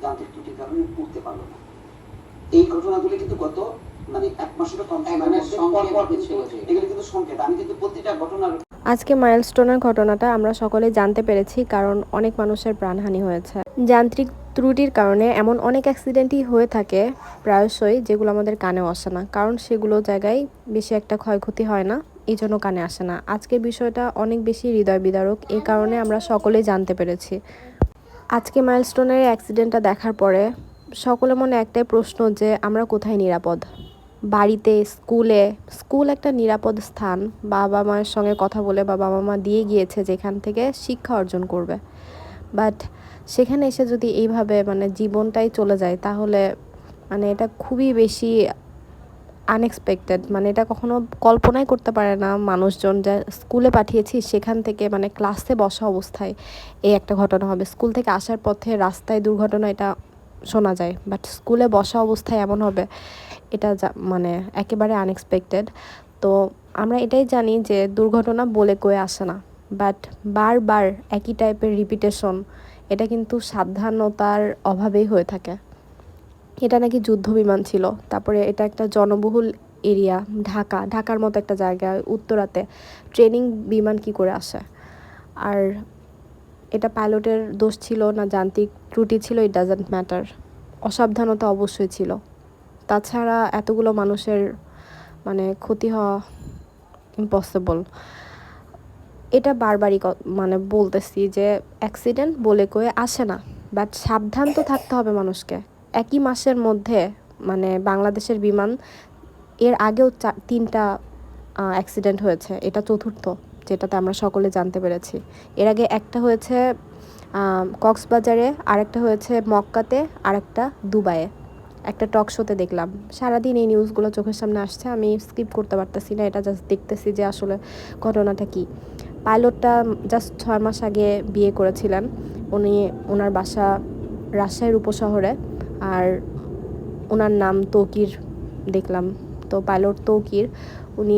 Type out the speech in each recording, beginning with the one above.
যান্ত্রিক ত্রুটির কারণে উঠতে পারলো না। এই ঘটনাগুলি কিন্তু গত মানে 1 মাসেরও কম এগুলো কিন্তু সংকেত। আমি কিন্তু প্রতিটা ঘটনার আজকে মাইলস্টোনের ঘটনাটা আমরা সকলে জানতে পেরেছি, কারণ অনেক মানুষের প্রাণহানি হয়েছে যান্ত্রিক ত্রুটির কারণে। এমন অনেক অ্যাক্সিডেন্টই হয়ে থাকে প্রায়শই, যেগুলো আমাদের কানেও আসে না, কারণ সেগুলো জায়গায় বেশি একটা ক্ষয়ক্ষতি হয় না, এই জন্য কানে আসে না। আজকের বিষয়টা অনেক বেশি হৃদয় বিদারক, এই কারণে আমরা সকলেই জানতে পেরেছি। আজকে মাইলস্টোনের অ্যাক্সিডেন্টটা দেখার পরে সকলের মনে একটাই প্রশ্ন, যে আমরা কোথায় নিরাপদ? বাড়িতে, স্কুল একটা নিরাপদ স্থান। বাবা মায়ের সঙ্গে কথা বলে বা বাবা মা দিয়ে গিয়েছে যেখান থেকে শিক্ষা অর্জন করবে, বাট সেখানে এসে যদি এইভাবে মানে জীবনটাই চলে যায়, তাহলে মানে এটা খুবই বেশি আনএক্সপেক্টেড। মানে এটা কখনো কল্পনাই করতে পারে না মানুষজন, যে স্কুলে পাঠিয়েছি সেখান থেকে মানে ক্লাসে বসা অবস্থায় এই একটা ঘটনা হবে। স্কুল থেকে আসার পথে রাস্তায় দুর্ঘটনা, এটা শোনা যায়, বাট স্কুলে বসা অবস্থায় এমন হবে, এটা মানে একেবারে আনএক্সপেক্টেড। তো আমরা এটাই জানি যে দুর্ঘটনা বলে কয়ে আসে না, বাট বারবার একই টাইপের রিপিটেশন, এটা কিন্তু সাবধানতার অভাবেই হয়ে থাকে। এটা নাকি যুদ্ধ বিমান ছিল, তারপরে এটা একটা জনবহুল এরিয়া, ঢাকার মতো একটা জায়গায় উত্তরাতে ট্রেনিং বিমান কি করে আসে? আর এটা পাইলটের দোষ ছিল না যান্ত্রিক ত্রুটি ছিল, ইট ডাজন্ট ম্যাটার, অসাবধানতা অবশ্যই ছিল। তাছাড়া এতগুলো মানুষের মানে ক্ষতি হওয়া ইম্পসিবল। এটা বারবারই মানে বলতেছি যে অ্যাক্সিডেন্ট বলে কয়ে আসে না, বাট সাবধান তো থাকতে হবে মানুষকে। একই মাসের মধ্যে মানে বাংলাদেশের বিমান, এর আগেও 3টা অ্যাক্সিডেন্ট হয়েছে, এটা চতুর্থ, যেটাতে আমরা সকলে জানতে পেরেছি। এর আগে একটা হয়েছে কক্সবাজারে, আরেকটা হয়েছে মক্কাতে, আরেকটা দুবাইয়ে। একটা টক শোতে দেখলাম, সারাদিন এই নিউজগুলো চোখের সামনে আসছে, আমি স্কিপ করতে পারতেছি না, এটা জাস্ট দেখতেছি যে আসলে ঘটনাটা কী। পাইলটটা জাস্ট 6 মাস আগে বিয়ে করেছিলেন, ওনার বাসা রাজশাহীর উপশহরে, আর ওনার নাম তৌকির দেখলাম। তো পাইলট তৌকির, উনি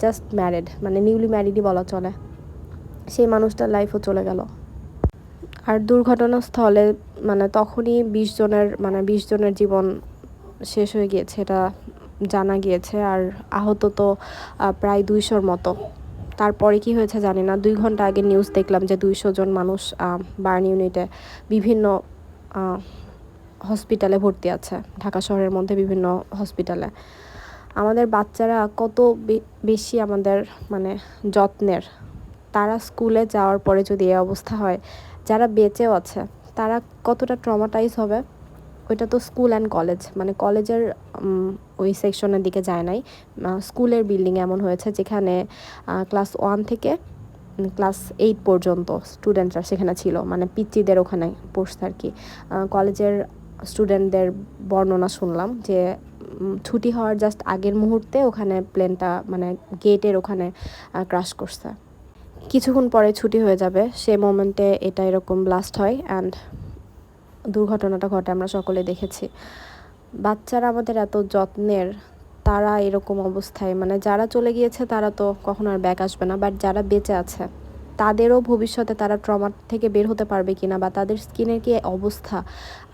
জাস্ট ম্যারিড, মানে নিউলি ম্যারিডই বলা চলে। সেই মানুষটার লাইফও চলে গেল। আর দুর্ঘটনাস্থলে মানে তখনই 20 জনের জীবন শেষ হয়ে গিয়েছে, এটা জানা গিয়েছে। আর আহত তো প্রায় 200-র মতো। তারপরে কি হয়েছে জানি না, 2 ঘন্টা আগে নিউজ দেখলাম যে 200 জন মানুষ বার্ন ইউনিটে বিভিন্ন হসপিটালে ভর্তি আছে, ঢাকা শহরের মধ্যে বিভিন্ন হসপিটালে। আমাদের বাচ্চারা কত বেশি আমাদের মানে যত্নের, তারা স্কুলে যাওয়ার পরে যদি এই অবস্থা হয়, যারা বেঁচেও আছে তারা কতটা ট্রমাটাইজ হবে। ওইটা তো স্কুল অ্যান্ড কলেজ, মানে কলেজের ওই সেকশনের দিকে যায় নাই, স্কুলের বিল্ডিং এমন হয়েছে যেখানে ক্লাস 1 থেকে ক্লাস 8 পর্যন্ত স্টুডেন্টরা সেখানে ছিল, মানে পিচ্চিদের ওখানে পড়ছে আর কি। কলেজের স্টুডেন্টদের বর্ণনা শুনলাম যে ছুটি হওয়ার জাস্ট আগের মুহূর্তে ওখানে প্লেনটা মানে গেটের ওখানে ক্রাশ করছে। কিছুক্ষণ পরে ছুটি হয়ে যাবে, সেই মোমেন্টে এটা এরকম ব্লাস্ট হয় অ্যান্ড দুর্ঘটনাটা ঘটে, আমরা সকলে দেখেছি। বাচ্চারা আমাদের এত যত্নের, তারা এরকম অবস্থায়, মানে যারা চলে গিয়েছে তারা তো কখনো আর ব্যাক আসবে না, বাট যারা বেঁচে আছে তাদেরও ভবিষ্যতে তারা ট্রমা থেকে বের হতে পারবে কিনা, বা তাদের স্কিনের কি অবস্থা।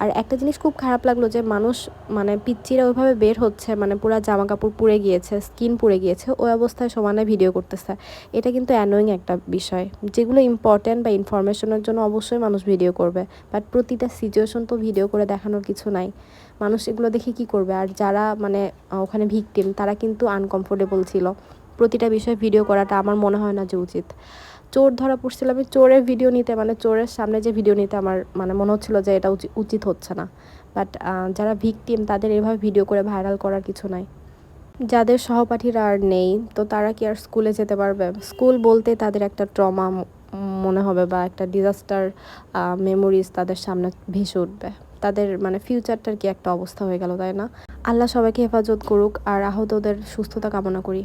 আর একটা জিনিস খুব খারাপ লাগলো, যে মানুষ মানে পিচ্চিরা ওইভাবে বের হচ্ছে, মানে পুরো জামা কাপড় পুড়ে গিয়েছে, স্কিন পুড়ে গিয়েছে, ওই অবস্থায় সমানে ভিডিও করতেছে। এটা কিন্তু অ্যানোয়িং একটা বিষয়। যেগুলো ইম্পর্ট্যান্ট বা ইনফরমেশনের জন্য অবশ্যই মানুষ ভিডিও করবে, বাট প্রতিটা সিচুয়েশন তো ভিডিও করে দেখানোর কিছু নাই। মানুষ এগুলো দেখে কি করবে? আর যারা মানে ওখানে ভিকটিম, তারা কিন্তু আনকমফোর্টেবল ছিল। প্রতিটা বিষয় ভিডিও করাটা আমার মনে হয় না যে উচিত। চোর ধরা পড়ছিল, আমি চোরের ভিডিও নিতে, মানে চোরের সামনে যে ভিডিও নিতে আমার মানে মনে হচ্ছিল যে এটা উচিত হচ্ছে না, বাট যারা ভিকটিম তাদের এভাবে ভিডিও করে ভাইরাল করার কিছু নাই। যাদের সহপাঠীরা আর নেই, তো তারা কি আর স্কুলে যেতে পারবে? স্কুল বলতে তাদের একটা ট্রমা মনে হবে, বা একটা ডিজাস্টার মেমোরিজ তাদের সামনে ভেসে উঠবে। তাদের মানে ফিউচারটার কি একটা অবস্থা হয়ে গেল, তাই না? আল্লাহ সবাইকে হেফাজত করুক, আর আহতদের সুস্থতা কামনা করি।